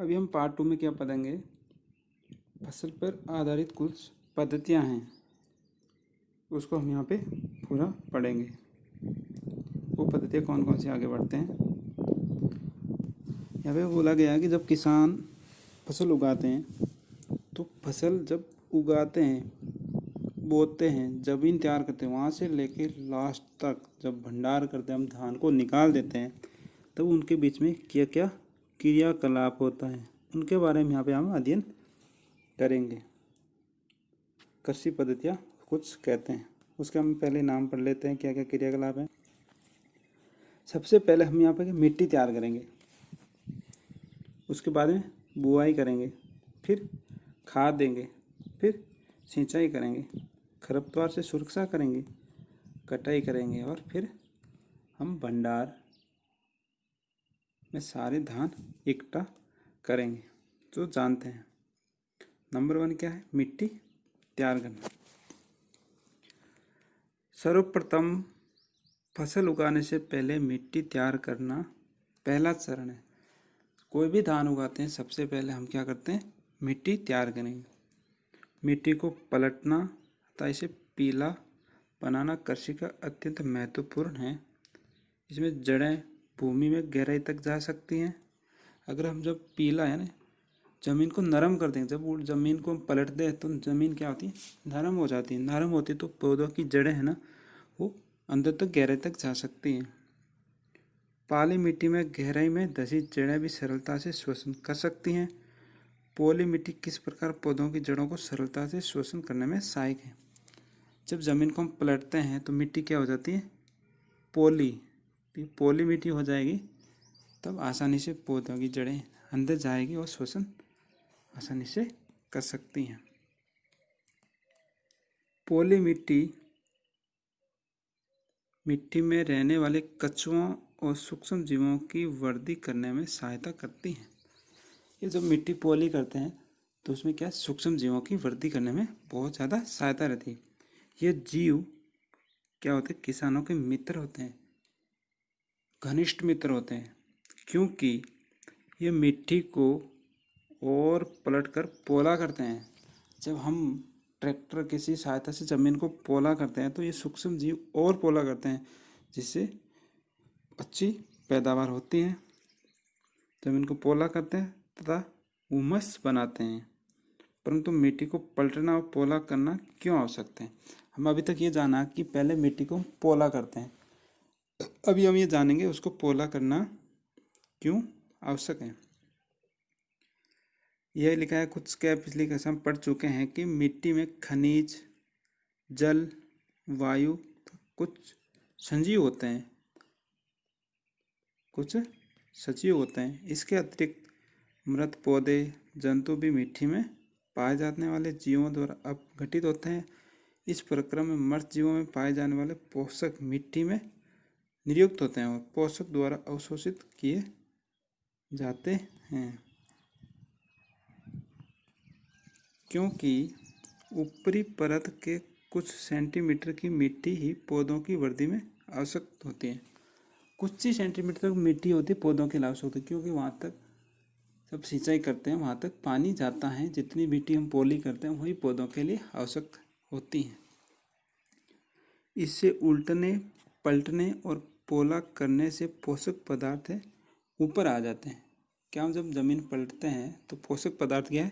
अभी हम पार्ट 2 में क्या पढ़ेंगे, फसल पर आधारित कुछ पद्धतियाँ हैं, उसको हम यहाँ पे पूरा पढ़ेंगे। वो पद्धतियाँ कौन कौन सी, आगे बढ़ते हैं। यहाँ पे बोला गया है कि जब किसान फसल उगाते हैं तो फसल जब उगाते हैं, बोते हैं, ज़मीन तैयार करते हैं, वहाँ से लेके लास्ट तक जब भंडार करते हैं, हम धान को निकाल देते हैं, तब उनके बीच में क्या क्या क्रियाकलाप होता है, उनके बारे में यहाँ पे हम अध्ययन करेंगे। कृषि पद्धतियाँ कुछ कहते हैं, उसके हम पहले नाम पढ़ लेते हैं, क्या क्या क्रियाकलाप हैं। सबसे पहले हम यहाँ पे मिट्टी तैयार करेंगे, उसके बाद में बुआई करेंगे, फिर खाद देंगे, फिर सिंचाई करेंगे, खरपतवार से सुरक्षा करेंगे, कटाई करेंगे, और फिर हम भंडार में सारे धान इकट्ठा करेंगे। तो जानते हैं, नंबर 1 क्या है, मिट्टी तैयार करना। सर्वप्रथम फसल उगाने से पहले मिट्टी तैयार करना पहला चरण है। कोई भी धान उगाते हैं, सबसे पहले हम क्या करते हैं, मिट्टी तैयार करेंगे। मिट्टी को पलटना तथा इसे पीला बनाना कृषि का अत्यंत महत्वपूर्ण है। इसमें जड़ें भूमि में गहराई तक जा सकती हैं। अगर हम जब पीला है ना, ज़मीन को नरम कर देंगे, जब वो ज़मीन को हम पलट दें तो ज़मीन क्या होती है, नरम हो जाती है। नरम होती तो पौधों की जड़ें है ना, वो अंदर तक गहराई तक जा सकती हैं। पाली मिट्टी में गहराई में धसी जड़ें भी सरलता से श्वसन कर सकती हैं। पोली मिट्टी किस प्रकार पौधों की जड़ों को सरलता से शोषण करने में सहायक है। जब ज़मीन को हम पलटते हैं तो मिट्टी क्या हो जाती है, पोली मिट्टी हो जाएगी, तब आसानी से पौधों की जड़ें अंदर जाएगी और शोषण आसानी से कर सकती हैं। पोली मिट्टी में रहने वाले कछुओं और सूक्ष्म जीवों की वृद्धि करने में सहायता करती हैं। ये जब मिट्टी पोली करते हैं तो उसमें क्या, सूक्ष्म जीवों की वृद्धि करने में बहुत ज़्यादा सहायता रहती है। ये जीव क्या होते हैं, किसानों के मित्र होते हैं, घनिष्ठ मित्र होते हैं, क्योंकि ये मिट्टी को और पलटकर पोला करते हैं। जब हम ट्रैक्टर किसी सहायता से ज़मीन को पोला करते हैं तो ये सूक्ष्म जीव और पोला करते हैं, जिससे अच्छी पैदावार होती है। ज़मीन को पोला करते हैं तथा हुमस बनाते हैं। परंतु मिट्टी को पलटना और पोला करना क्यों आवश्यक है। हम अभी तक ये जाना कि पहले मिट्टी को पोला करते हैं, अभी हम ये जानेंगे उसको पोला करना क्यों आवश्यक है। यह लिखा है, कुछ क्या पिछली कक्षा हम पढ़ चुके हैं कि मिट्टी में खनिज, जल, वायु, कुछ सजीव होते हैं, कुछ सजीव होते हैं। इसके अतिरिक्त मृत पौधे, जंतु भी मिट्टी में पाए जाने वाले जीवों द्वारा अपघटित होते हैं। इस प्रक्रम में मृत जीवों में पाए जाने वाले पोषक मिट्टी में नियुक्त होते हैं और पोषक द्वारा अवशोषित किए जाते हैं, क्योंकि ऊपरी परत के कुछ सेंटीमीटर की मिट्टी ही पौधों की वृद्धि में आवश्यक होती है। कुछ ही सेंटीमीटर तक मिट्टी होती है पौधों के लिए आवश्यक होती है, क्योंकि वहाँ तक जब सिंचाई करते हैं वहाँ तक पानी जाता है। जितनी मिट्टी हम पोली करते हैं वही पौधों के लिए आवश्यक होती है। इससे उल्टने, पलटने और पोला करने से पोषक पदार्थ ऊपर आ जाते हैं। क्या, हम जब ज़मीन पलटते हैं तो पोषक पदार्थ क्या है,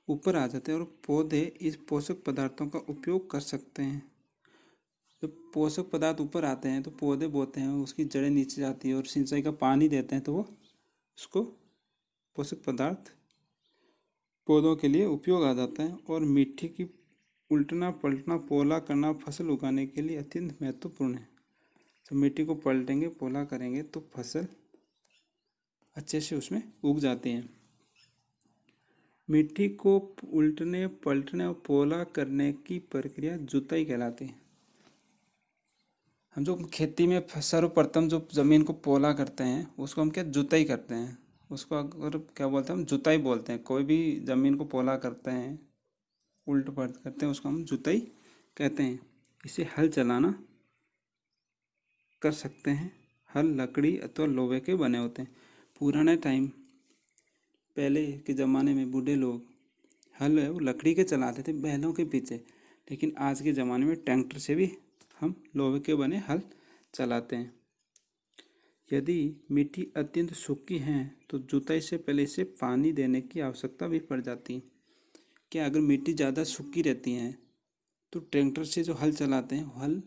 ऊपर आ जाते हैं और पौधे इस पोषक पदार्थों का उपयोग कर सकते हैं। जब पोषक पदार्थ ऊपर आते हैं तो पौधे बोते हैं, उसकी जड़ें नीचे जाती है और सिंचाई का पानी देते हैं, तो वो उसको पोषक पदार्थ पौधों के लिए उपयोग आ जाता है। और मिट्टी की उल्टना, पलटना, पोला करना फसल उगाने के लिए अत्यंत महत्वपूर्ण है। जब मिट्टी को पलटेंगे, पोला करेंगे तो फसल अच्छे से उसमें उग जाती हैं। मिट्टी को उल्टने, पलटने और पोला करने की प्रक्रिया जुताई कहलाती है। हम जो खेती में सर्वप्रथम जो ज़मीन को पोला करते हैं उसको हम क्या, जुताई करते हैं। उसको अगर क्या बोलते हैं, हम जुताई बोलते हैं। कोई भी ज़मीन को पोला करते हैं, उल्ट पलट करते हैं, उसको हम जुताई कहते हैं। इसे हल चलाना कर सकते हैं। हल लकड़ी अथवा लोहे के बने होते हैं। पुराने टाइम पहले के ज़माने में बूढ़े लोग हल है वो लकड़ी के चलाते थे बैलों के पीछे, लेकिन आज के ज़माने में ट्रैक्टर से भी हम लोहे के बने हल चलाते हैं। यदि मिट्टी अत्यंत सूखी है तो जुताई से पहले इसे पानी देने की आवश्यकता भी पड़ जाती है। क्या अगर मिट्टी ज़्यादा सूखी रहती है तो ट्रैक्टर से जो हल चलाते हैं हल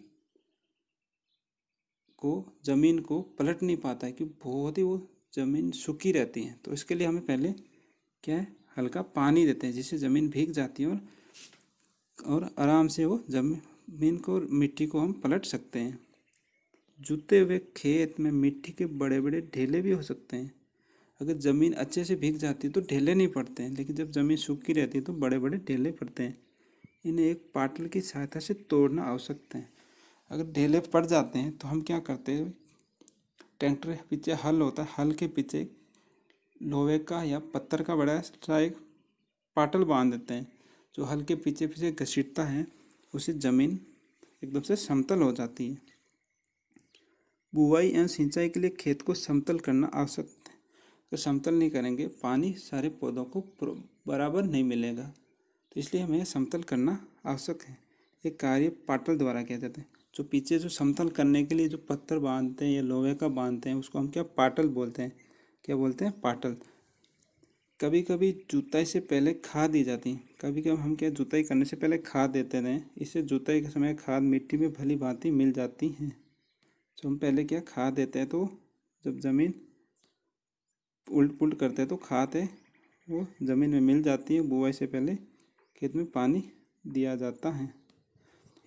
को ज़मीन को पलट नहीं पाता है, क्योंकि बहुत ही वो ज़मीन सूखी रहती है। तो इसके लिए हमें पहले क्या है हल्का पानी देते हैं, जिससे ज़मीन भीग जाती है और आराम से वो ज़मीन को मिट्टी को हम पलट सकते हैं। जुते हुए खेत में मिट्टी के बड़े बड़े ढेले भी हो सकते हैं। अगर ज़मीन अच्छे से भीग जाती है तो ढेले नहीं पड़ते हैं, लेकिन जब ज़मीन सूखी रहती है तो बड़े बड़े ढेले पड़ते हैं। इन्हें एक पाटल की सहायता से तोड़ना आवश्यक है। अगर ढेले पड़ जाते हैं तो हम क्या करते हैं, ट्रैक्टर के पीछे हल होता है, हल के पीछे लोहे का या पत्थर का बड़ा सा एक पाटल बांध देते हैं, जो हल के पीछे पीछे घसीटता है, उससे ज़मीन एकदम से समतल हो जाती है। बुवाई एवं सिंचाई के लिए खेत को समतल करना आवश्यक है। अगर समतल नहीं करेंगे पानी सारे पौधों को बराबर नहीं मिलेगा, तो इसलिए हमें समतल करना आवश्यक है। ये कार्य पाटल द्वारा किया जाता है। जो पीछे जो समतल करने के लिए जो पत्थर बांधते हैं या लोहे का बांधते हैं उसको हम क्या पाटल बोलते हैं। क्या बोलते हैं? पाटल। कभी कभी जुताई से पहले खाद दी जाती है। कभी कभी हम क्या जुताई करने से पहले खाद देते हैं, इससे जुताई के समय खाद मिट्टी में भली भांति मिल जाती है। तो हम पहले क्या खाद देते हैं, तो जब ज़मीन उल्ट पुल्ट करते हैं तो खाद है वो ज़मीन में मिल जाती है। बुआई से पहले खेत में पानी दिया जाता है।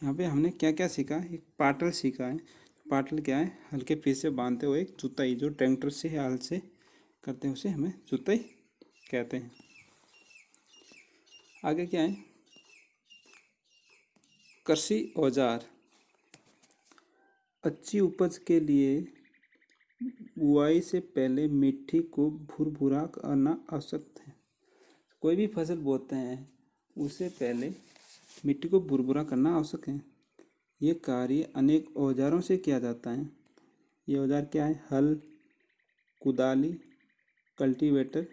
यहाँ पे हमने क्या क्या सीखा, एक पाटल सीखा है। पाटल क्या है? हल्के पीस से बांधते हुए एक जुताई, जो ट्रैक्टर से या हल से करते हैं उसे हमें जुताई कहते हैं। आगे क्या है? कृषि औजार। अच्छी उपज के लिए बुआई से पहले मिट्टी को भुरभुरा करना आवश्यक है। कोई भी फसल बोते हैं उससे पहले मिट्टी को भुरभुरा करना आवश्यक है। ये कार्य अनेक औजारों से किया जाता है। ये औजार क्या है? हल, कुदाली, कल्टीवेटर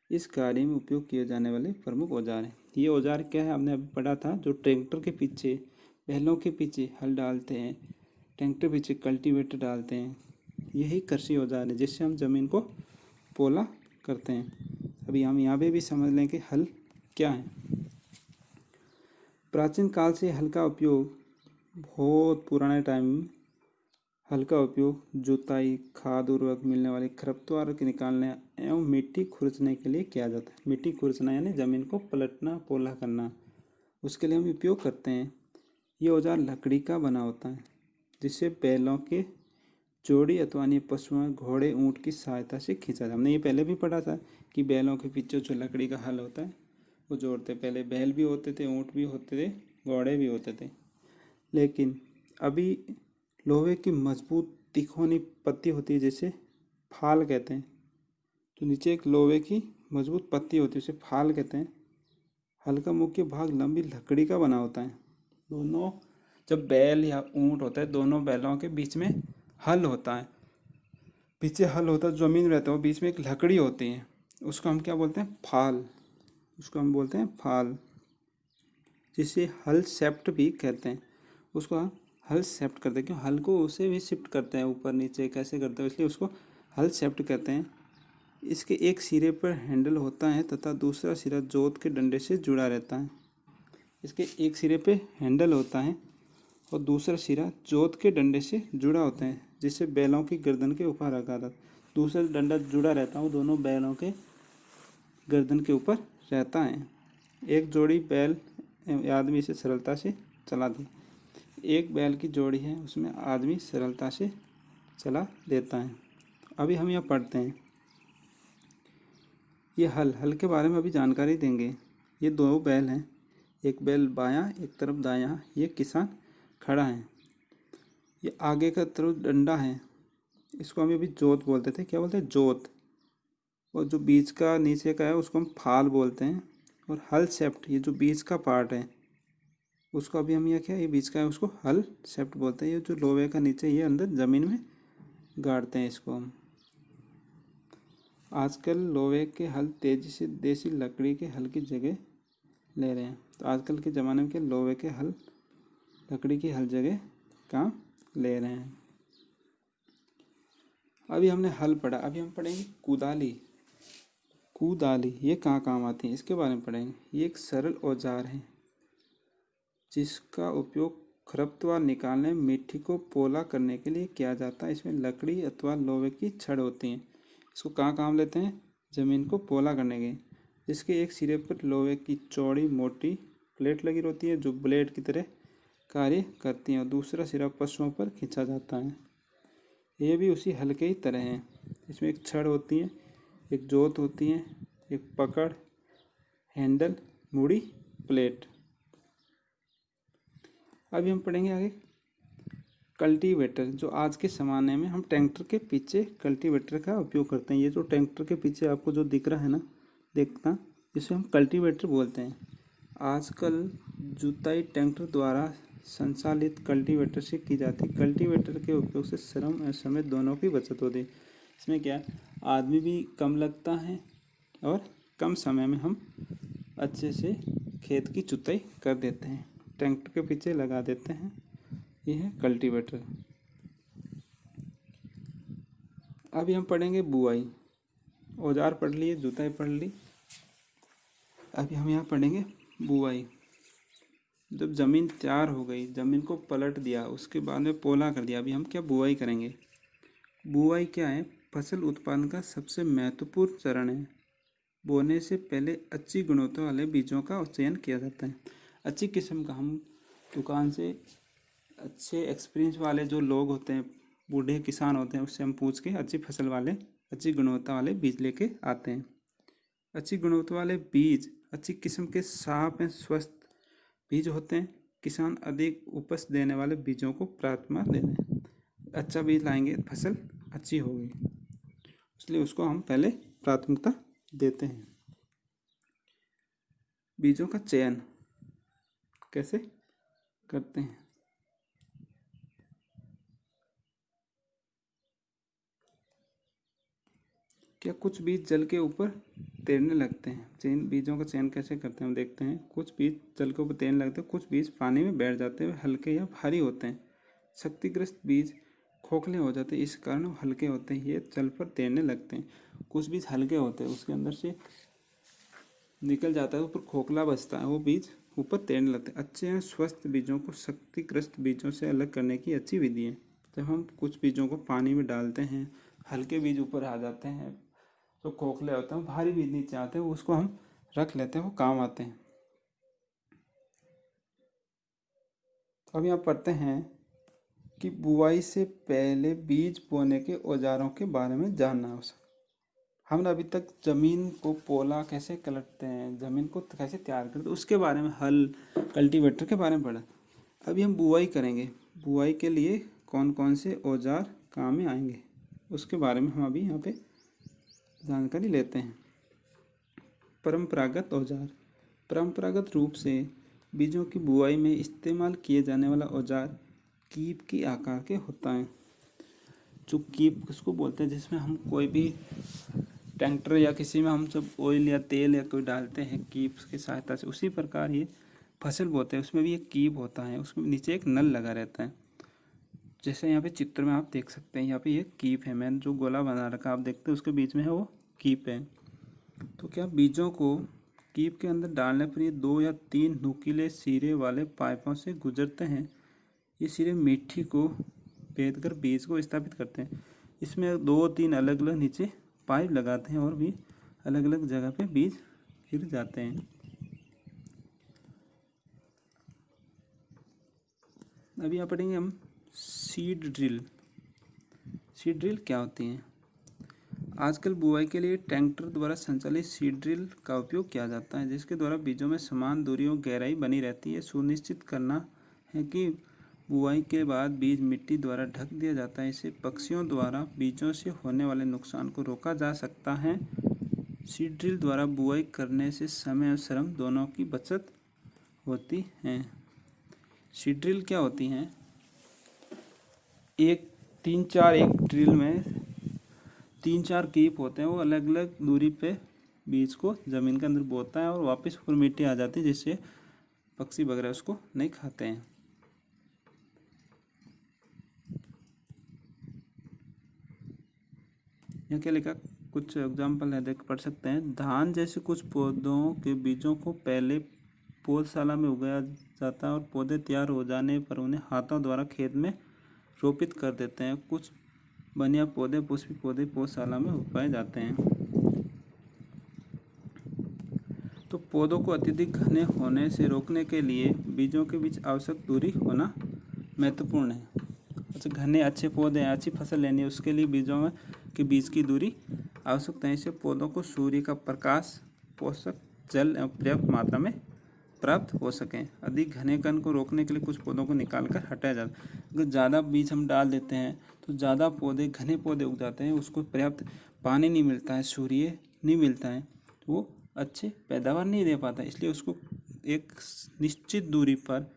इस कार्य में उपयोग किए जाने वाले प्रमुख औजार हैं। ये औजार क्या है? आपने अभी पढ़ा था, जो ट्रैक्टर के पीछे बैलों के पीछे हल डालते हैं, ट्रैक्टर पीछे कल्टीवेटर डालते हैं, यही कृषि औजार है जिससे हम ज़मीन को पोला करते हैं। अभी हम यहाँ पे भी समझ लें कि हल क्या है। प्राचीन काल से हल का उपयोग, बहुत पुराने टाइम में हल का उपयोग जुताई, खाद उर्वरक मिलने वाले खरपतवार के निकालने एवं मिट्टी खुरचने के लिए किया जाता है। मिट्टी खुरचना यानी ज़मीन को पलटना, पोला करना, उसके लिए हम उपयोग करते हैं। ये औजार लकड़ी का बना होता है, जिससे बैलों के जोड़ी अथवा अन्य पशुओं, घोड़े, ऊँट की सहायता से खींचा जाता है। हमने ये पहले भी पढ़ा था कि बैलों के पीछे जो लकड़ी का हल होता है वो जोड़ते। पहले बैल भी होते थे, ऊँट भी होते थे, घोड़े भी होते थे, लेकिन अभी लोहे की मजबूत तिकोनी पत्ती होती है जिसे फाल कहते हैं। तो नीचे एक लोहे की मजबूत पत्ती होती है उसे फाल कहते हैं। हल का मुख्य भाग लंबी लकड़ी का बना होता है। दोनों, जब बैल या ऊँट होता है, दोनों बैलों के बीच में हल होता है, पीछे हल होता है, ज़मीन रहता है, वो बीच में एक लकड़ी होती है, उसको हम क्या बोलते हैं? फाल। उसको हम बोलते हैं फाल, जिसे हल सेप्ट भी कहते हैं। उसको हल सेप्ट करते हैं, क्यों? हल को उसे भी शिफ्ट करते हैं, ऊपर नीचे कैसे करते हैं, इसलिए उसको हल सेप्ट कहते हैं। इसके एक सिरे पर हैंडल होता है तथा दूसरा सिरा जोत के डंडे से जुड़ा रहता है। इसके एक सिरे पे हैंडल होता है और दूसरा सिरा जोत के डंडे से जुड़ा होता है, जिससे बैलों की गर्दन के ऊपर रखा था। दूसरा डंडा जुड़ा रहता है, वो दोनों बैलों के गर्दन के ऊपर रहता है। एक जोड़ी बैल आदमी इसे सरलता से चला दे। एक बैल की जोड़ी है, उसमें आदमी सरलता से चला देता है। अभी हम यह पढ़ते हैं, ये हल के बारे में अभी जानकारी देंगे। ये दो बैल हैं, एक बैल बायां, एक तरफ दायां। ये किसान खड़ा है। ये आगे का तरफ डंडा है, इसको हम अभी जोत बोलते थे। क्या बोलते हैं? जोत। और जो बीच का नीचे का है उसको हम फाल बोलते हैं। और हल सेप्ट, ये जो बीच का पार्ट है उसको अभी हम ये क्या, ये बीच का है, उसको हल सेप्ट बोलते हैं। ये जो लोहे का नीचे ये अंदर ज़मीन में गाड़ते हैं, इसको हम। आजकल लोहे के हल तेजी से देसी लकड़ी के हल की जगह ले रहे हैं। तो आजकल के ज़माने में लोहे के हल लकड़ी की हल जगह काम ले रहे हैं। अभी हमने हल पढ़ा, अभी हम पढ़ेंगे कुदाली। कुदाली ये कहाँ काम आती है इसके बारे में पढ़ेंगे। ये एक सरल औजार है जिसका उपयोग खरपतवार निकालने, मिट्टी को पोला करने के लिए किया जाता है। इसमें लकड़ी अथवा लोहे की छड़ होती है। इसको कहाँ काम लेते हैं? ज़मीन को पोला करने के। इसके एक सिरे पर लोहे की चौड़ी मोटी प्लेट लगी होती है जो ब्लेड की तरह कार्य करती है और दूसरा सिरा पशुओं पर खींचा जाता है। ये भी उसी हल के ही तरह है। इसमें एक छड़ होती है, एक जोत होती है, एक पकड़, हैंडल, मुड़ी, प्लेट। अभी हम पढ़ेंगे आगे कल्टीवेटर। जो आज के ज़माने में हम ट्रैक्टर के पीछे कल्टीवेटर का उपयोग करते हैं। ये जो ट्रैक्टर के पीछे आपको जो दिख रहा है ना, देखना, इसे हम कल्टीवेटर बोलते हैं। आजकल जुताई ट्रैक्टर द्वारा संचालित कल्टीवेटर से की जाती है। कल्टीवेटर के उपयोग से श्रम और समय दोनों की बचत होती है। इसमें क्या है, आदमी भी कम लगता है और कम समय में हम अच्छे से खेत की जुताई कर देते हैं। ट्रैक्टर के पीछे लगा देते हैं। ये है कल्टीवेटर। अभी हम पढ़ेंगे बुआई। औजार पढ़ लिए, जुताई पढ़ ली। अभी हम यहाँ पढ़ेंगे बुआई। जब ज़मीन तैयार हो गई, ज़मीन को पलट दिया, उसके बाद में पोला कर दिया, अभी हम क्या बुआई करेंगे। बुआई क्या है? फसल उत्पादन का सबसे महत्वपूर्ण चरण है। बोने से पहले अच्छी गुणवत्ता वाले बीजों का चयन किया जाता है। अच्छी किस्म का हम दुकान से अच्छे एक्सपीरियंस वाले जो लोग होते हैं, बूढ़े किसान होते हैं, उससे हम पूछ के अच्छी फसल वाले, अच्छी गुणवत्ता वाले बीज लेके आते हैं। अच्छी गुणवत्ता वाले बीज अच्छी किस्म के साफ एवं स्वस्थ बीज होते हैं। किसान अधिक उपज देने वाले बीजों को प्राथमिकता देते हैं। अच्छा बीज लाएंगे फसल अच्छी होगी, इसलिए उसको हम पहले प्राथमिकता देते हैं। बीजों का चयन कैसे करते हैं? क्या कुछ बीज जल के ऊपर तैरने लगते हैं? बीजों का चयन कैसे करते हैं हम देखते हैं। कुछ बीज जल के ऊपर तैरने लगते हैं, कुछ बीज पानी में बैठ जाते हैं, हल्के या भारी होते हैं। क्षतिग्रस्त बीज खोखले हो जाते हैं, इस कारण वो हल्के होते हैं, ये जल पर तैरने लगते हैं। कुछ बीज हल्के होते हैं, उसके अंदर से निकल जाता है, ऊपर खोखला बचता है, वो बीज ऊपर तैरने लगते हैं। अच्छे और स्वस्थ बीजों को क्षतिग्रस्त बीजों से अलग करने की अच्छी विधि है। जब हम कुछ बीजों को पानी में डालते हैं, हल्के बीज ऊपर आ जाते हैं, जो खोखले होते हैं, भारी बीज नीचे आते हैं, उसको हम रख लेते हैं, वो काम आते हैं। अब यहाँ पढ़ते हैं कि बुआई से पहले बीज बोने के औजारों के बारे में जानना आवश्यक। हमने अभी तक ज़मीन को पोला कैसे करते हैं, ज़मीन को कैसे तैयार करते हैं, उसके बारे में, हल कल्टीवेटर के बारे में पढ़ा। अभी हम बुआई करेंगे। बुआई के लिए कौन कौन से औजार काम में आएंगे, उसके बारे में हम अभी यहाँ पे जानकारी लेते हैं। परंपरागत औजार। परंपरागत रूप से बीजों की बुआई में इस्तेमाल किए जाने वाला औजार कीप के आकार के होता है। जो कीप किसको बोलते हैं, जिसमें हम कोई भी ट्रैक्टर या किसी में हम जब ऑयल या तेल या कोई डालते हैं कीप की सहायता से, उसी प्रकार ये फसल बोते हैं, उसमें भी एक कीप होता है, उसमें नीचे एक नल लगा रहता है। जैसे यहाँ पे चित्र में आप देख सकते हैं, यहाँ पे ये कीप है, मैंने जो गोला बना रखा आप देखते हैं, उसके बीच में है वो कीप है। तो क्या बीजों को कीप के अंदर डालने पर ये 2 या 3 नुकीले सिरे वाले पाइपों से गुजरते हैं। ये सिरे मिट्टी को भेदकर बीज को स्थापित करते हैं। इसमें 2-3 अलग अलग नीचे पाइप लगाते हैं और भी अलग अलग जगह पे बीज गिर जाते हैं। अभी यहाँ पढ़ेंगे हम सीड ड्रिल। सीड ड्रिल क्या होती है? आजकल बुआई के लिए ट्रैक्टर द्वारा संचालित सीड ड्रिल का उपयोग किया जाता है, जिसके द्वारा बीजों में समान दूरी और गहराई बनी रहती है। सुनिश्चित करना है कि बुआई के बाद बीज मिट्टी द्वारा ढक दिया जाता है। इससे पक्षियों द्वारा बीजों से होने वाले नुकसान को रोका जा सकता है। सीड ड्रिल द्वारा बुआई करने से समय और श्रम दोनों की बचत होती है। सीड ड्रिल क्या होती हैं? 3-4 एक ड्रिल में 3-4 कीप होते हैं, वो अलग अलग दूरी पे बीज को ज़मीन के अंदर बोता है और वापस ऊपर मिट्टी आ जाती है, जिससे पक्षी वगैरह उसको नहीं खाते हैं। यहाँ क्या लिखा, कुछ एग्जाम्पल है, देख पढ़ सकते हैं। धान जैसे कुछ पौधों के बीजों को पहले पौधशाला में उगाया जाता है और पौधे तैयार हो जाने पर उन्हें हाथों द्वारा खेत में रोपित कर देते हैं। कुछ बनिया पौधे, पुष्पी पौधे पौधशाला में उगाए जाते हैं। तो पौधों को अत्यधिक घने होने से रोकने के लिए बीजों के बीच आवश्यक दूरी होना महत्वपूर्ण है। अच्छा, घने अच्छे पौधे हैं, अच्छी फसल लेनी है, उसके लिए बीजों में के बीच की दूरी आवश्यकता है। इससे पौधों को सूर्य का प्रकाश, पोषक जल पर्याप्त मात्रा में प्राप्त हो सकें। अधिक घने कण को रोकने के लिए कुछ पौधों को निकाल कर हटाया जाता है। अगर ज़्यादा बीज हम डाल देते हैं तो ज़्यादा पौधे, घने पौधे उग जाते हैं, उसको पर्याप्त पानी नहीं मिलता है, सूर्य नहीं मिलता है, तो वो अच्छे पैदावार नहीं दे पाता। इसलिए उसको एक निश्चित दूरी पर,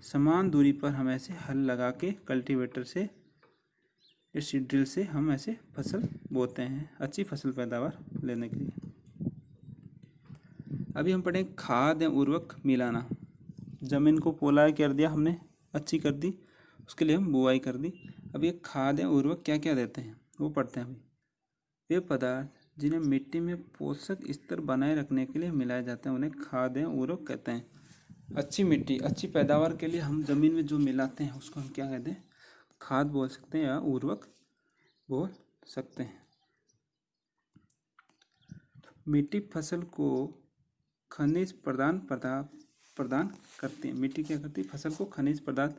समान दूरी पर हम ऐसे हल लगा के कल्टीवेटर से या सीड ड्रिल से हम ऐसे फसल बोते हैं अच्छी फसल पैदावार लेने के लिए। अभी हम पढ़ें खाद या उर्वरक मिलाना। ज़मीन को पोला कर दिया हमने, अच्छी कर दी, उसके लिए हम बुआई कर दी। अब ये खाद या उर्वरक क्या क्या देते हैं वो पढ़ते हैं। अभी वे पदार्थ जिन्हें मिट्टी में पोषक स्तर बनाए रखने के लिए मिलाए जाते हैं उन्हें खाद या उर्वरक कहते हैं। अच्छी मिट्टी, अच्छी पैदावार के लिए हम ज़मीन में जो मिलाते हैं उसको हम क्या कहते हैं, खाद बोल सकते हैं या उर्वरक बोल सकते हैं। मिट्टी फसल को खनिज प्रदान करती है। मिट्टी क्या करती है, फसल को खनिज पदार्थ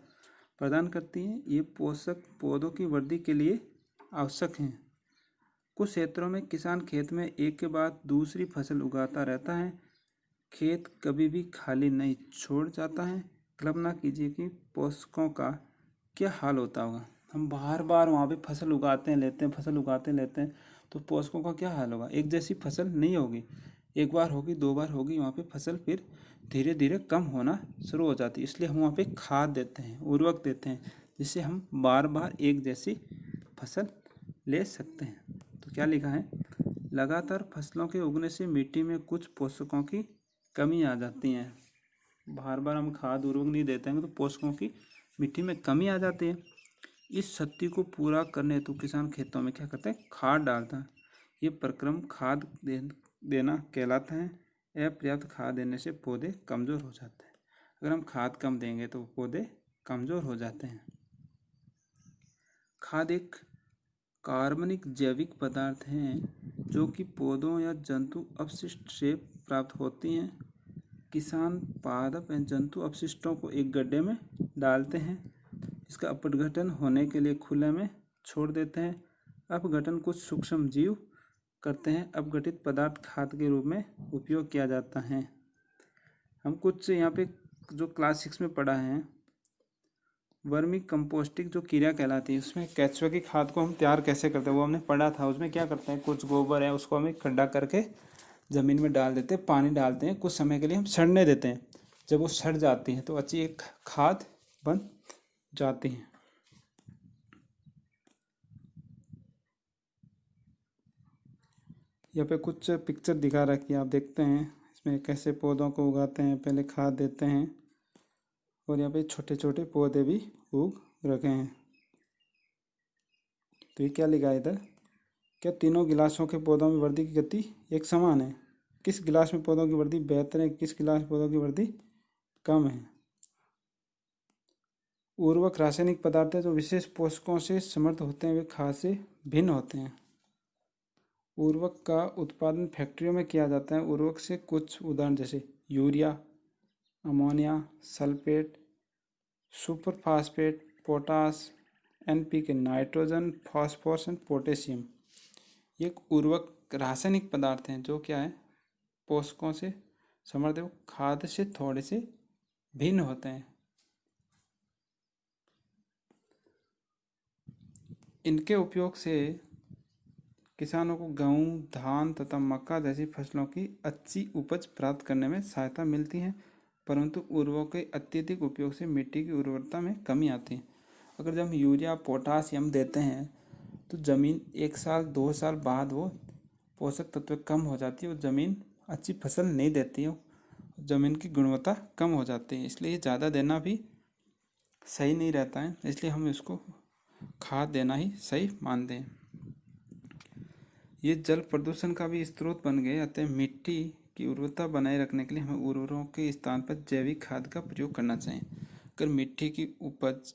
प्रदान करती है। ये पोषक पौधों की वृद्धि के लिए आवश्यक हैं। कुछ क्षेत्रों में किसान खेत में एक के बाद दूसरी फसल उगाता रहता है, खेत कभी भी खाली नहीं छोड़ जाता है। कल्पना कीजिए कि पोषकों का क्या हाल होता होगा। हम बार बार वहाँ पे फसल उगाते लेते हैं, फसल उगाते लेते हैं, तो पोषकों का क्या हाल होगा। एक जैसी फसल नहीं होगी, एक बार होगी, 2 बार होगी, वहाँ पे फसल फिर धीरे धीरे कम होना शुरू हो जाती है। इसलिए हम वहाँ पे खाद देते हैं, उर्वरक देते हैं, जिससे हम बार बार एक जैसी फसल ले सकते हैं। तो क्या लिखा है, लगातार फसलों के उगने से मिट्टी में कुछ पोषकों की कमी आ जाती है। बार बार हम खाद उर्वरक नहीं देते हैं तो पोषकों की मिट्टी में कमी आ जाती है। इस क्षति को पूरा करने हेतु किसान खेतों में क्या करते हैं, खाद डालता है। ये प्रक्रम खाद देना कहलाता है। अपर्याप्त खाद देने से पौधे कमज़ोर हो जाते हैं। अगर हम खाद कम देंगे तो पौधे कमज़ोर हो जाते हैं। खाद एक कार्बनिक जैविक पदार्थ हैं जो कि पौधों या जंतु अपशिष्ट से प्राप्त होती हैं। किसान पादप एवं जंतु अपशिष्टों को एक गड्ढे में डालते हैं, इसका अपघटन होने के लिए खुले में छोड़ देते हैं। अपघटन कुछ सूक्ष्म जीव करते हैं। अपघटित पदार्थ खाद के रूप में उपयोग किया जाता है। हम कुछ यहाँ पे जो क्लास 6 में पढ़ा है, वर्मी कंपोस्टिंग जो क्रिया कहलाती है, उसमें केंचुए की खाद को हम तैयार कैसे करते हैं वो हमने पढ़ा था। उसमें क्या करते हैं, कुछ गोबर है उसको हम एक खड्डा करके ज़मीन में डाल देते हैं, पानी डालते हैं, कुछ समय के लिए हम सड़ने देते हैं। जब वो सड़ जाती है तो अच्छी एक खाद बन जाती है। यहाँ पे कुछ पिक्चर दिखा रखी है, आप देखते हैं इसमें कैसे पौधों को उगाते हैं, पहले खाद देते हैं और यहाँ पे छोटे छोटे पौधे भी उग रखे हैं। तो ये क्या लिखा है इधर, क्या तीनों गिलासों के पौधों में वृद्धि की गति एक समान है। किस गिलास में पौधों की वृद्धि बेहतर है, किस गिलास में पौधों की वृद्धि कम है। उर्वरक रासायनिक पदार्थ है जो विशेष पोषकों से समृद्ध होते हैं, वे खाद से भिन्न होते हैं। उर्वरक का उत्पादन फैक्ट्रियों में किया जाता है। उर्वरक से कुछ उदाहरण जैसे urea, ammonia, sulphate, super phosphate, potash, NPK, nitrogen, phosphorus and potassium. ये एक उर्वरक रासायनिक पदार्थ हैं जो क्या है, पोषकों से समृद्ध, खाद से थोड़े से भिन्न होते हैं। इनके उपयोग से किसानों को गेहूँ, धान तथा मक्का जैसी फसलों की अच्छी उपज प्राप्त करने में सहायता मिलती है, परंतु उर्वरकों के अत्यधिक उपयोग से मिट्टी की उर्वरता में कमी आती है। अगर जब हम यूरिया, पोटासियम देते हैं तो ज़मीन 1 साल 2 साल बाद वो पोषक तत्व कम हो जाती है और ज़मीन अच्छी फसल नहीं देती है, ज़मीन की गुणवत्ता कम हो जाती है। इसलिए ज़्यादा देना भी सही नहीं रहता है, इसलिए हम इसको खाद देना ही सही मानते हैं। ये जल प्रदूषण का भी स्रोत बन गए, अतः मिट्टी की उर्वरता बनाए रखने के लिए हमें उर्वरकों के स्थान पर जैविक खाद का प्रयोग करना चाहिए। अगर मिट्टी की उपज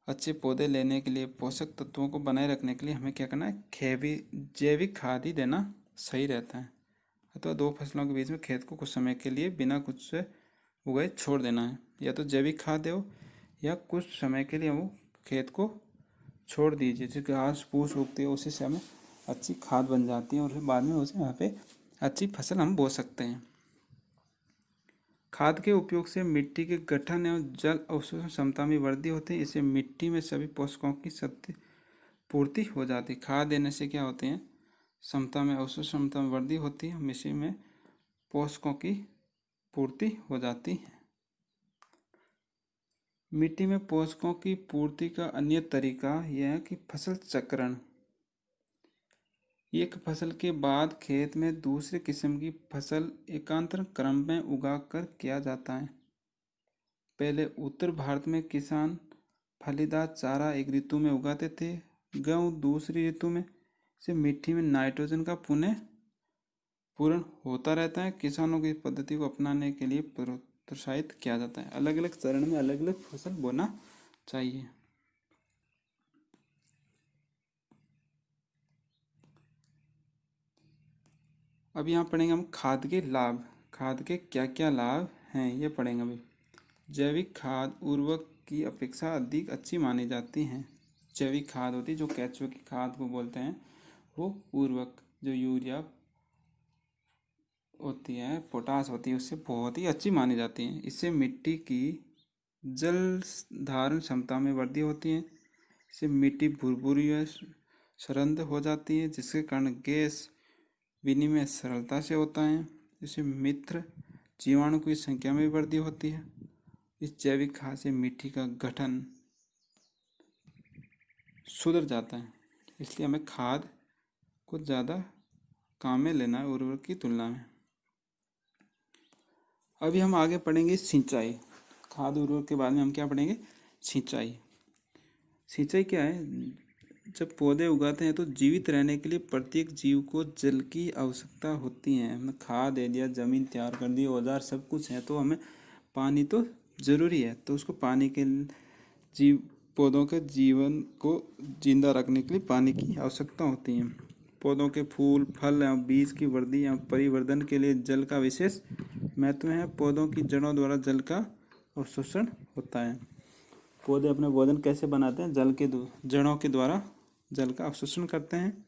अच्छे पौधे लेने के लिए, पोषक तत्वों को बनाए रखने के लिए हमें क्या करना है, जैविक खाद ही देना सही रहता है। अथवा 2 फसलों के बीच में खेत को कुछ समय के लिए बिना कुछ से उगाए छोड़ देना है। या तो जैविक खाद दो या कुछ समय के लिए वो खेत को छोड़ दीजिए, जिससे घास फूस उगती है उसी से हमें अच्छी खाद बन जाती है और फिर बाद में उसे वहाँ पे अच्छी फसल हम बो सकते हैं। खाद के उपयोग से मिट्टी के गठन एवं जल अवशोषण क्षमता में वृद्धि होती है। इससे मिट्टी में सभी पोषकों की शक्ति पूर्ति हो जाती है। खाद देने से क्या होते हैं, क्षमता में अवशोषण क्षमता में वृद्धि होती है, मिट्टी में पोषकों की पूर्ति हो जाती है। मिट्टी में पोषकों की पूर्ति का अन्य तरीका यह है कि फसल चक्रण। एक फसल के बाद खेत में दूसरे किस्म की फसल एकांतर क्रम में उगाकर किया जाता है। पहले उत्तर भारत में किसान फलीदार चारा एक ऋतु में उगाते थे, गेहूँ दूसरी ऋतु में। से मिट्टी में नाइट्रोजन का पुनः पूरण होता रहता है। किसानों की पद्धति को अपनाने के लिए प्रोत्साहित किया जाता है। अलग अलग चरण में अलग अलग फसल बोना चाहिए। अब यहाँ पढ़ेंगे हम खाद के लाभ। खाद के क्या क्या लाभ हैं ये पढ़ेंगे अभी। जैविक खाद उर्वरक की अपेक्षा अधिक अच्छी मानी जाती हैं। जैविक खाद होती है जो केंचुए की खाद को बोलते हैं, वो उर्वरक जो यूरिया होती है, पोटास होती है, उससे बहुत ही अच्छी मानी जाती है। इससे मिट्टी की जल धारण क्षमता में वृद्धि होती है। इससे मिट्टी भुरभुरी व सरंद हो जाती है, जिसके कारण गैस विनिमय सरलता से होता है। इससे मित्र जीवाणु की संख्या में वृद्धि होती है। इस जैविक खाद से मिट्टी का गठन सुधर जाता है, इसलिए हमें खाद को ज़्यादा काम में लेना है उर्वरक की तुलना में। अभी हम आगे पढ़ेंगे सिंचाई। खाद उर्वरक के बाद में हम क्या पढ़ेंगे, सिंचाई। सिंचाई क्या है, जब पौधे उगाते हैं तो जीवित रहने के लिए प्रत्येक जीव को जल की आवश्यकता होती है। हमने खाद दे दिया, ज़मीन तैयार कर दी, औजार सब कुछ है, तो हमें पानी तो ज़रूरी है। तो उसको पानी के जीव पौधों के जीवन को जिंदा रखने के लिए पानी की आवश्यकता होती है। पौधों के फूल फल या बीज की वृद्धि या परिवर्धन के लिए जल का विशेष महत्व है। पौधों की जड़ों द्वारा जल का अवशोषण होता है। पौधे अपना भोजन कैसे बनाते हैं, जल के जड़ों के द्वारा जल का अवशोषण करते हैं,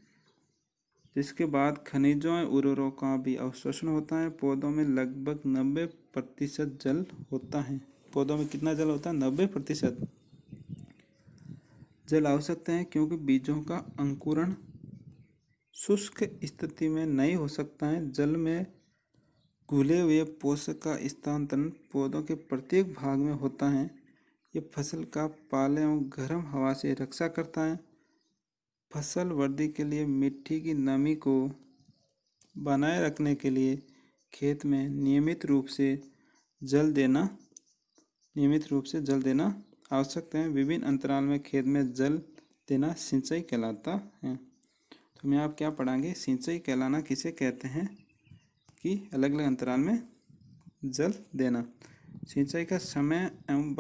जिसके बाद खनिजों और उर्वरकों का भी अवशोषण होता है। पौधों में लगभग 90% जल होता है। पौधों में कितना जल होता है, 90% जल आवश्यक है, क्योंकि बीजों का अंकुरण शुष्क स्थिति में नहीं हो सकता है। जल में घुले हुए पोषक का स्थानांतरण पौधों के प्रत्येक भाग में होता है। ये फसल का पाले और गर्म हवा से रक्षा करता है। फसल वृद्धि के लिए मिट्टी की नमी को बनाए रखने के लिए खेत में नियमित रूप से जल देना आवश्यक है। विभिन्न अंतराल में खेत में जल देना सिंचाई कहलाता है। तो मैं आप क्या पढ़ाएंगे, सिंचाई कहलाना किसे कहते हैं कि अलग अलग अंतराल में जल देना। सिंचाई का समय एवं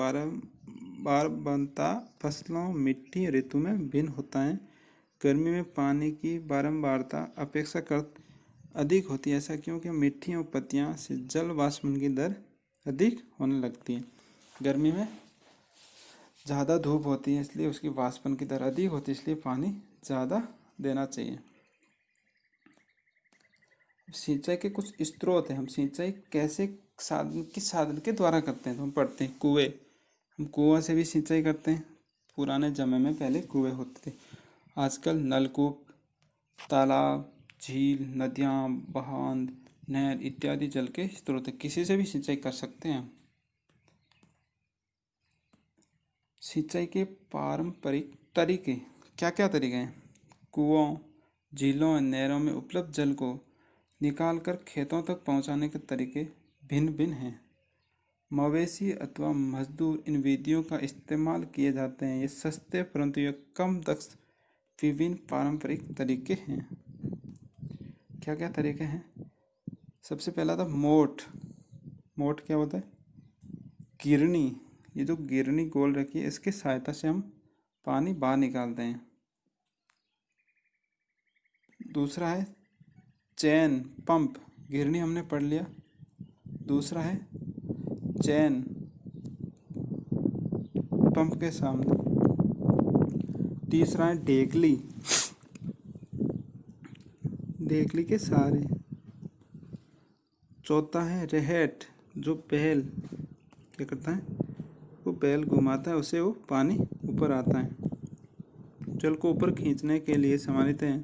बारंबारता फसलों मिट्टी ऋतु में भिन्न होता है। गर्मी में पानी की बारंबारता अपेक्षाकृत अधिक होती है। ऐसा क्योंकि मिट्टी और पत्तियां से जल वाष्पन की दर अधिक होने लगती है। गर्मी में ज़्यादा धूप होती है, इसलिए उसकी वाष्पन की दर अधिक होती है, इसलिए पानी ज़्यादा देना चाहिए। सिंचाई के कुछ स्रोत हैं। हम सिंचाई कैसे किस साधन के द्वारा करते हैं, तो हम पढ़ते हैं कुएँ। हम कुआं से भी सिंचाई करते हैं। पुराने समय में पहले कुएँ होते थे, आजकल नलकूप, तालाब, झील, नदियाँ, बांध, नहर इत्यादि जल के स्रोत हैं। किसी से भी सिंचाई कर सकते हैं। सिंचाई के पारंपरिक तरीके क्या क्या तरीके हैं, कुओं, झीलों और नहरों में उपलब्ध जल को निकालकर खेतों तक पहुंचाने के तरीके भिन्न भिन्न हैं। मवेशी अथवा मजदूर इन विधियों का इस्तेमाल किए जाते हैं। ये सस्ते परंतु ये कम दक्ष विभिन्न पारंपरिक तरीके हैं। क्या क्या तरीके हैं? सबसे पहला था मोट। मोट क्या होता है? गिरनी। ये जो गिरनी गोल रखी है, इसकी सहायता से हम पानी बाहर निकालते हैं। दूसरा है चैन पंप। गिरनी हमने पढ़ लिया। दूसरा है चैन पंप के सामने। तीसरा है ढेकली, ढेकली के सहारे। चौथा है रेहेट, जो बैल क्या करता है, वो बैल घुमाता है, उससे वो पानी ऊपर आता है। जल को ऊपर खींचने के लिए सामान्यतः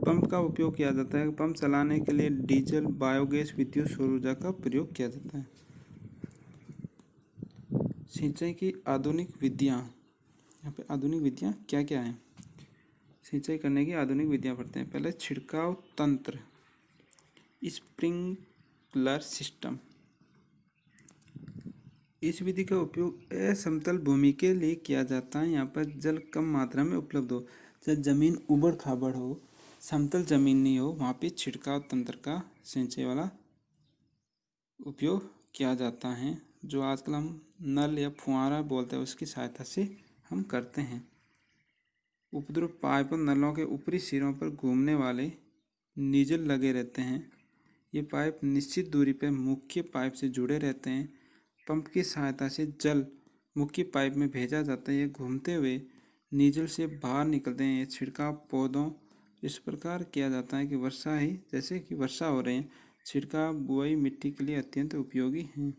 पंप का उपयोग किया जाता है। पंप चलाने के लिए डीजल, बायोगैस, विद्युत सौर ऊर्जा का प्रयोग किया जाता है। सिंचाई की आधुनिक विधियाँ। यहाँ पे आधुनिक विधियाँ क्या क्या हैं? सिंचाई करने की आधुनिक विधियाँ पढ़ते हैं। पहले छिड़काव तंत्र, स्प्रिंकलर सिस्टम। इस विधि का उपयोग असमतल भूमि के लिए किया जाता है। यहाँ पर जल कम मात्रा में उपलब्ध हो, जब जमीन उबड़ खाबड़ हो, समतल जमीन नहीं हो, वहाँ पे छिड़काव तंत्र का सिंचाई वाला उपयोग किया जाता है, जो आजकल हम नल या फुहारा बोलते हैं, उसकी सहायता से हम करते हैं। उपद्रव पाइप और नलों के ऊपरी सिरों पर घूमने वाले नीजल लगे रहते हैं। ये पाइप निश्चित दूरी पर मुख्य पाइप से जुड़े रहते हैं। पंप की सहायता से जल मुख्य पाइप में भेजा जाता है। ये घूमते हुए नीजल से बाहर निकलते हैं। ये छिड़काव पौधों इस प्रकार किया जाता है कि वर्षा ही जैसे कि वर्षा हो रही है। छिड़काव बुआई मिट्टी के लिए अत्यंत उपयोगी हैं।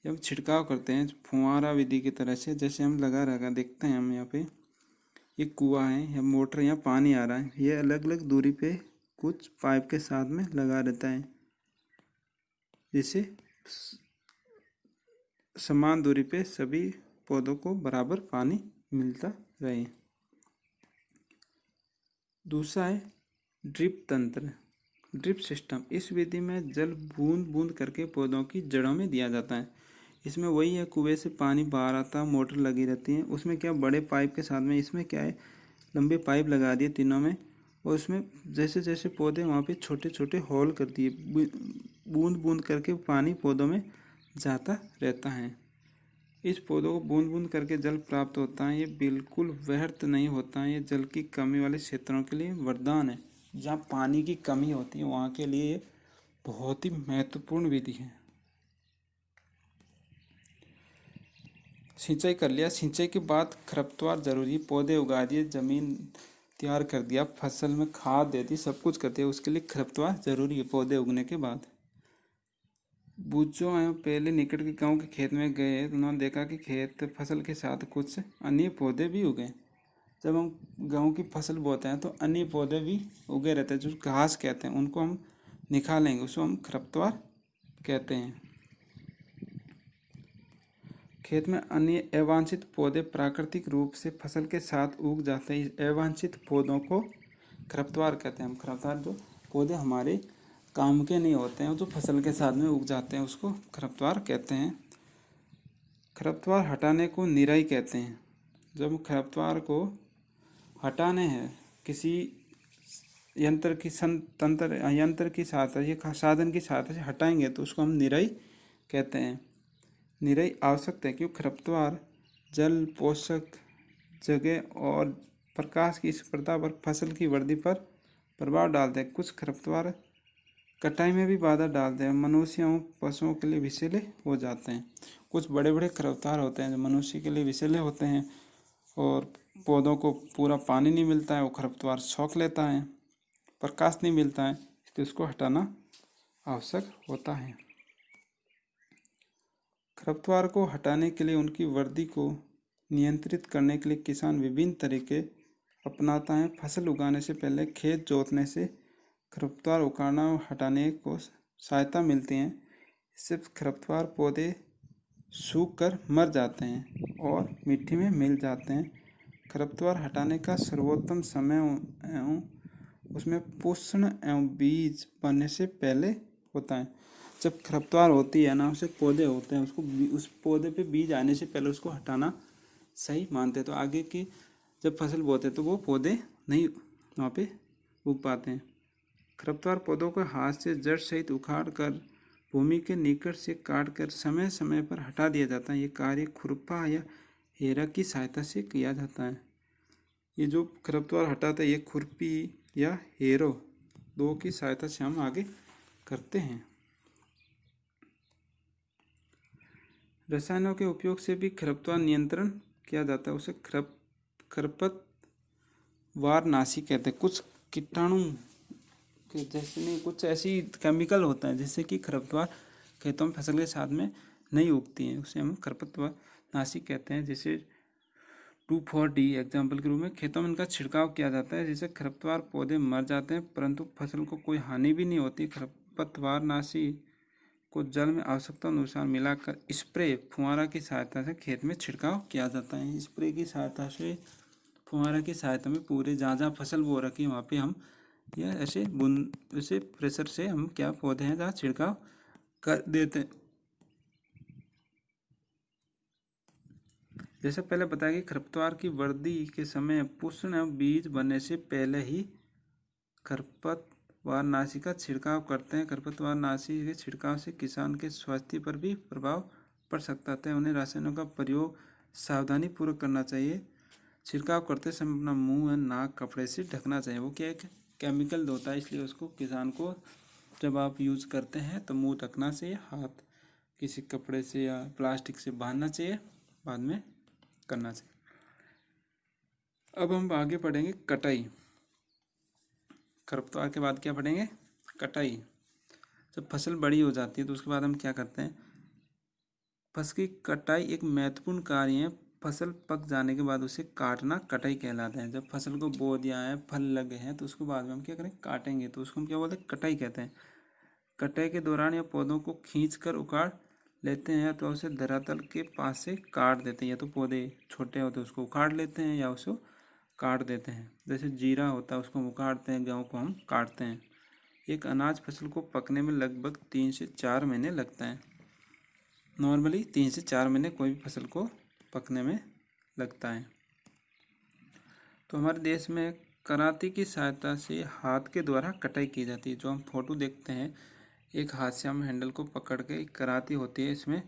जब छिड़काव करते हैं फुहारा विधि की तरह से, जैसे हम लगा रखा देखते हैं हम यहाँ पे, ये कुआं है या मोटर, यहाँ पानी आ रहा है, ये अलग अलग दूरी पे कुछ पाइप के साथ में लगा रहता है, जिससे समान दूरी पे सभी पौधों को बराबर पानी मिलता रहे। दूसरा है ड्रिप तंत्र, ड्रिप सिस्टम। इस विधि में जल बूंद बूंद करके पौधों की जड़ों में दिया जाता है। इसमें वही है, कुएं से पानी बाहर आता, मोटर लगी रहती है, उसमें क्या बड़े पाइप के साथ में, इसमें क्या है, लंबे पाइप लगा दिए तीनों में, और उसमें जैसे जैसे पौधे वहाँ पे छोटे छोटे होल कर दिए, बूंद बूंद करके पानी पौधों में जाता रहता है। इस पौधों को बूंद बूंद करके जल प्राप्त होता है। ये बिल्कुल व्यर्थ नहीं होता है। ये जल की कमी वाले क्षेत्रों के लिए वरदान है। जहाँ पानी की कमी होती है वहाँ के लिए ये बहुत ही महत्वपूर्ण विधि है। सिंचाई कर लिया। सिंचाई के बाद खरपतवार जरूरी, पौधे उगा दिए, जमीन तैयार कर दिया, फसल में खाद दे दी, सब कुछ कर दिया, उसके लिए खरपतवार जरूरी है। पौधे उगने के बाद बूझो आए पहले निकट के गांव के खेत में गए तो उन्होंने देखा कि खेत फसल के साथ कुछ अन्य पौधे भी उगे। जब हम गेहूँ की फसल बोते हैं तो अन्य पौधे भी उगे रहते हैं, जो घास कहते हैं, उनको हम निकालेंगे, उसको हम खरपतवार कहते हैं। खेत में अन्य अवांछित पौधे प्राकृतिक रूप से फसल के साथ उग जाते हैं। अवांछित पौधों को खरपतवार कहते हैं। हम खरपतवार जो पौधे हमारे काम के नहीं होते हैं, जो फसल के साथ में उग जाते हैं, उसको खरपतवार कहते हैं। खरपतवार हटाने को निराई कहते हैं। जब खरपतवार को हटाने हैं किसी यंत्र की सहायता या साधन की सहायता से हटाएंगे तो उसको हम निराई कहते हैं। निराई आवश्यक है क्योंकि खरपतवार जल, पोषक जगह और प्रकाश की स्पर्धा पर फसल की वृद्धि पर प्रभाव डालते हैं। कुछ खरपतवार कटाई में भी बाधा डालते हैं, मनुष्यों पशुओं के लिए विषैले हो जाते हैं। कुछ बड़े बड़े खरपतवार होते हैं जो मनुष्य के लिए विषैले होते हैं और पौधों को पूरा पानी नहीं मिलता है, वो खरपतवार सोख लेता है, प्रकाश नहीं मिलता है, तो इसको हटाना आवश्यक होता है। खरपतवार को हटाने के लिए उनकी वृद्धि को नियंत्रित करने के लिए किसान विभिन्न तरीके अपनाता है। फसल उगाने से पहले खेत जोतने से खरपतवार उखाड़ना और हटाने को सहायता मिलती है। इससे खरपतवार पौधे सूख कर मर जाते हैं और मिट्टी में मिल जाते हैं। खरपतवार हटाने का सर्वोत्तम समय एवं उसमें पुष्प एवं बीज बनने से पहले होता है। जब खरपतवार होती है ना, उसे पौधे होते हैं, उसको उस पौधे पे बीज आने से पहले उसको हटाना सही मानते हैं। तो आगे की जब फसल बोते हैं तो वो पौधे नहीं वहाँ पे उग पाते हैं। खरपतवार पौधों को हाथ से जड़ सहित उखाड़ कर भूमि के निकट से काट कर समय समय पर हटा दिया जाता है। ये कार्य खुरपा या हेरा की सहायता से किया जाता है। ये जो खरपतवार हटाता है ये खुरपी या हेरो दो की सहायता से हम आगे करते हैं। रसायनों के उपयोग से भी खरपतवार नियंत्रण किया जाता है। उसे खरपतवारनाशी कहते हैं। कुछ कीटाणु के जैसे नहीं, कुछ ऐसी केमिकल होता है जिससे कि खरपतवार खेतों में फसल के साथ में नहीं उगती हैं, उसे हम खरपतवारनाशी कहते हैं। जैसे 2,4-D एग्जाम्पल के रूप में खेतों में इनका छिड़काव किया जाता है, जिससे खरपतवार पौधे मर जाते हैं परंतु फसल को कोई हानि भी नहीं होती। खरपतवारनाशी को जल में आवश्यकता अनुसार मिलाकर स्प्रे फुहारा की सहायता से खेत में छिड़काव किया जाता है। स्प्रे की सहायता से, फुहारा की सहायता में पूरे जहाँ जहाँ फसल बो रखी है वहाँ पे हम या ऐसे बूंद ऐसे प्रेशर से हम क्या पौधे हैं जहाँ छिड़काव कर देते हैं। जैसे पहले बताया कि खरपतवार की वृद्धि के समय पुष्प एवं बीज बनने से पहले ही खरपतवारनाशी का छिड़काव करते हैं। खरपतवारनाशी के छिड़काव से किसान के स्वास्थ्य पर भी प्रभाव पड़ सकता है। उन्हें रासायनों का प्रयोग सावधानी पूर्वक करना चाहिए। छिड़काव करते समय अपना मुंह और नाक कपड़े से ढकना चाहिए। वो क्या एक केमिकल होता है, इसलिए उसको किसान को जब आप यूज़ करते हैं तो मुंह ढकना चाहिए, हाथ किसी कपड़े से या प्लास्टिक से बांधना चाहिए, बाद में करना चाहिए। अब हम आगे पढ़ेंगे कटाई। खरपतवार के बाद क्या पढ़ेंगे? कटाई। जब फसल बड़ी हो जाती है तो उसके बाद हम क्या करते हैं? फसल की कटाई एक महत्वपूर्ण कार्य है। फसल पक जाने के बाद उसे काटना कटाई कहलाता है। जब फसल को बो दिया है, फल लगे हैं, तो उसके बाद में हम क्या करें? काटेंगे, तो उसको हम क्या बोलते हैं? कटाई कहते हैं। कटाई के दौरान या पौधों को खींच कर उखाड़ लेते हैं तो उसे धरातल के पास से काट देते हैं। या तो पौधे छोटे होते हैं उसको उखाड़ लेते हैं या उसको काट देते हैं। जैसे जीरा होता है उसको हम उखाड़ते हैं, गेहूँ को हम काटते हैं। एक अनाज फसल को पकने में लगभग 3 से 4 महीने लगता है। नॉर्मली 3 से 4 महीने कोई भी फसल को पकने में लगता है। तो हमारे देश में कराती की सहायता से हाथ के द्वारा कटाई की जाती है। जो हम फोटो देखते हैं, एक हाथ से हम हैंडल को पकड़ के, एक कराती होती है, इसमें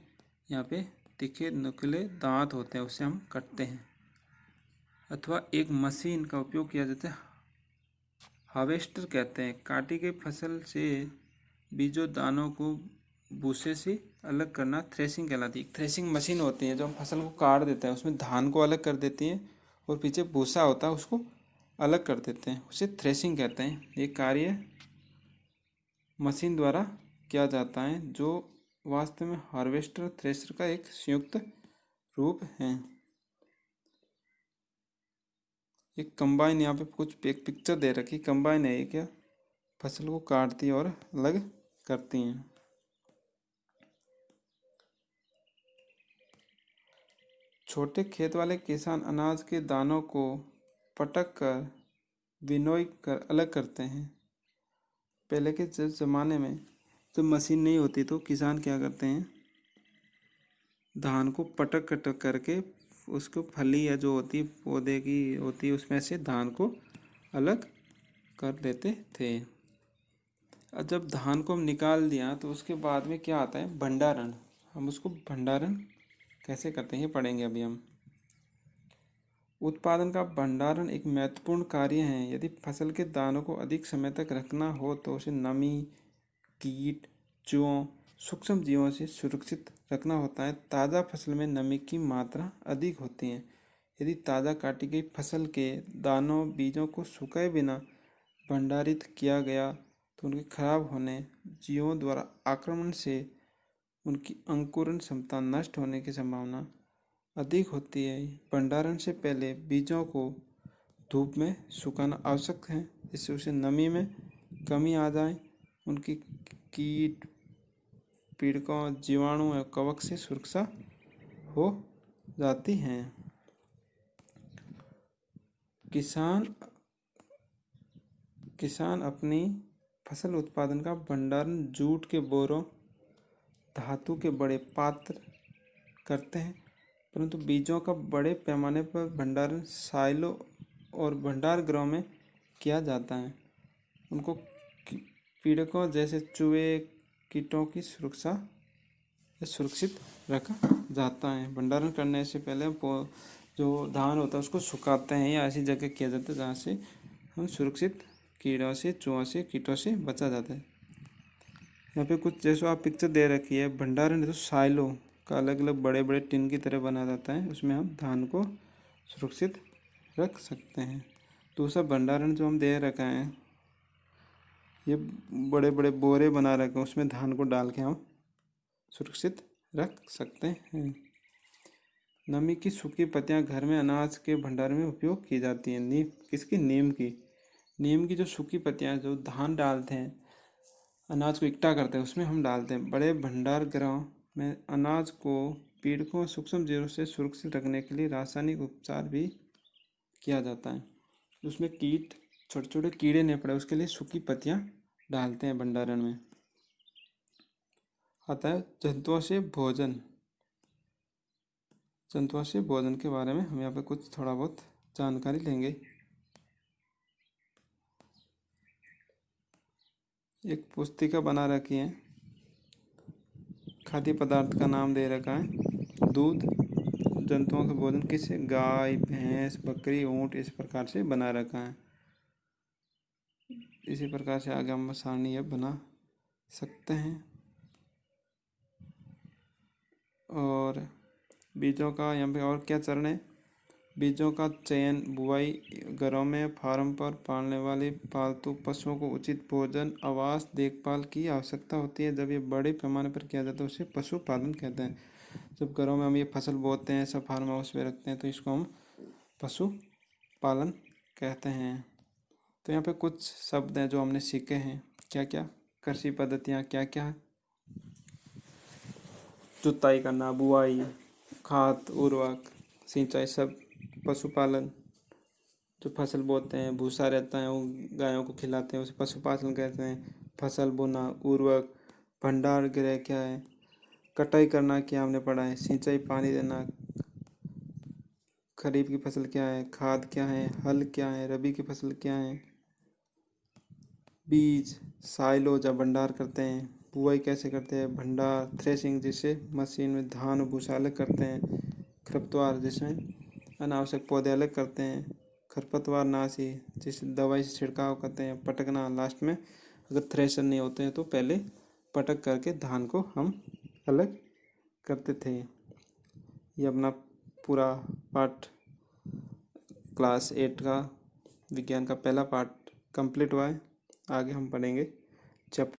यहाँ पे तीखे नुकीले दांत होते हैं, उससे हम कटते हैं। अथवा एक मशीन का उपयोग किया जाता है, हार्वेस्टर कहते हैं। काटी गई फसल से बीजों दानों को भूसे से अलग करना थ्रेसिंग कहलाती है। थ्रेसिंग मशीन होती है जो हम फसल को काट देते हैं, उसमें धान को अलग कर देती है और पीछे भूसा होता है उसको अलग कर देते हैं, उसे थ्रेसिंग कहते हैं। ये कार्य मशीन द्वारा किया जाता है जो वास्तव में हार्वेस्टर थ्रेशर का एक संयुक्त रूप है। एक कंबाइन, यहाँ पे कुछ एक पिक्चर दे रखी, कंबाइन है ये, क्या फसल को काटती है और अलग करती हैं। छोटे खेत वाले किसान अनाज के दानों को पटक कर विनोई कर अलग करते हैं। पहले के ज़माने में जब मशीन नहीं होती तो किसान क्या करते हैं, धान को पटक कटक करके उसको फली या जो होती है पौधे की होती है उसमें से धान को अलग कर देते थे। और जब धान को हम निकाल दिया तो उसके बाद में क्या आता है? भंडारण। हम उसको भंडारण कैसे करते हैं ये पढ़ेंगे अभी हम। उत्पादन का भंडारण एक महत्वपूर्ण कार्य है। यदि फसल के दानों को अधिक समय तक रखना हो तो उसे नमी, कीट, चूहों, सूक्ष्म जीवों से सुरक्षित रखना होता है। ताज़ा फसल में नमी की मात्रा अधिक होती है। यदि ताज़ा काटी गई फसल के दानों बीजों को सूखाए बिना भंडारित किया गया तो उनके खराब होने, जीवों द्वारा आक्रमण से उनकी अंकुरण क्षमता नष्ट होने की संभावना अधिक होती है। भंडारण से पहले बीजों को धूप में सुखाना आवश्यक है, जिससे उसे नमी में कमी आ जाए, उनकी कीट, पीड़कों, जीवाणु और कवक से सुरक्षा हो जाती है। किसान किसान अपनी फसल उत्पादन का भंडारण जूट के बोरों, धातु के बड़े पात्र करते हैं, परंतु बीजों का बड़े पैमाने पर भंडारण साइलो और भंडार गृहों में किया जाता है। उनको पीड़कों जैसे चूहे, कीटों की सुरक्षित रखा जाता है। भंडारण करने से पहले जो धान होता है उसको सुखाते हैं या ऐसी जगह किया जाता है जहाँ से हम सुरक्षित कीड़ों से, चूहों से, कीटों से बचा जाता है। यहाँ पे कुछ जैसे आप पिक्चर दे रखी है, भंडारण है तो साइलो का अलग अलग बड़े बड़े टिन की तरह बनाया जाता है, उसमें हम धान को सुरक्षित रख सकते हैं। दूसरा भंडारण जो हम दे रखा है, ये बड़े बड़े बोरे बना रखे हैं, उसमें धान को डाल के हम सुरक्षित रख सकते हैं। नमी की सूखी पत्तियां घर में अनाज के भंडारण में उपयोग की जाती हैं। नीम की जो सूखी पत्तियां जो धान डालते हैं, अनाज को इकट्ठा करते हैं, उसमें हम डालते हैं। बड़े भंडार गृहों में अनाज को पीड़कों और सूक्ष्म जीवों से सुरक्षित रखने के लिए रासायनिक उपचार भी किया जाता है। उसमें छोटे छोटे कीड़े नहीं पड़े, उसके लिए सूखी पत्तियां डालते हैं भंडारण में। आता है जंतुओं से भोजन के बारे में हम यहाँ पे कुछ थोड़ा बहुत जानकारी लेंगे। एक पुस्तिका बना रखी है, खाद्य पदार्थ का नाम दे रखा है। दूध जंतुओं का भोजन किसे, गाय, भैंस, बकरी, ऊँट, इस प्रकार से बना रखा है। इसी प्रकार से आगे हम सारणी बना सकते हैं। और बीजों का यहाँ पे और क्या चरण है, बीजों का चयन, बुआई, घरों में फार्म पर पालने वाले पालतू पशुओं को उचित भोजन, आवास, देखभाल की आवश्यकता होती है। जब ये बड़े पैमाने पर किया जाता है उसे पशुपालन कहते हैं। जब घरों में हम ये फसल बोते हैं, सब फार्म हाउस में रखते हैं, तो इसको हम पशुपालन कहते हैं। तो यहाँ पे कुछ शब्द हैं जो हमने सीखे हैं। क्या क्या कृषि पद्धतियाँ क्या क्या, जुताई करना, बुआई, खाद, उर्वरक, सिंचाई, सब पशुपालन। जो फसल बोते हैं, भूसा रहता है, वो गायों को खिलाते हैं, उसे पशुपालन कहते हैं। फसल बोना, उर्वरक, भंडार गृह क्या है, कटाई करना क्या हमने पढ़ा है, सिंचाई पानी देना, खरीफ की फसल क्या है, खाद क्या है, हल क्या है, रबी की फसल क्या है, बीज, साइलो जब भंडार करते हैं, बुआई कैसे करते हैं, भंडार, थ्रेसिंग जिससे मशीन में धान और भूसा अलग करते हैं, खरपतवार जिसमें अनावश्यक पौधे अलग करते हैं, खरपतवार नाशी जिसे दवाई से छिड़काव करते हैं, पटकना, लास्ट में अगर थ्रेशर नहीं होते हैं तो पहले पटक करके धान को हम अलग करते थे। ये अपना पूरा पार्ट क्लास 8 का विज्ञान का पहला पार्ट कंप्लीट हुआ है। आगे हम पढ़ेंगे चैप्टर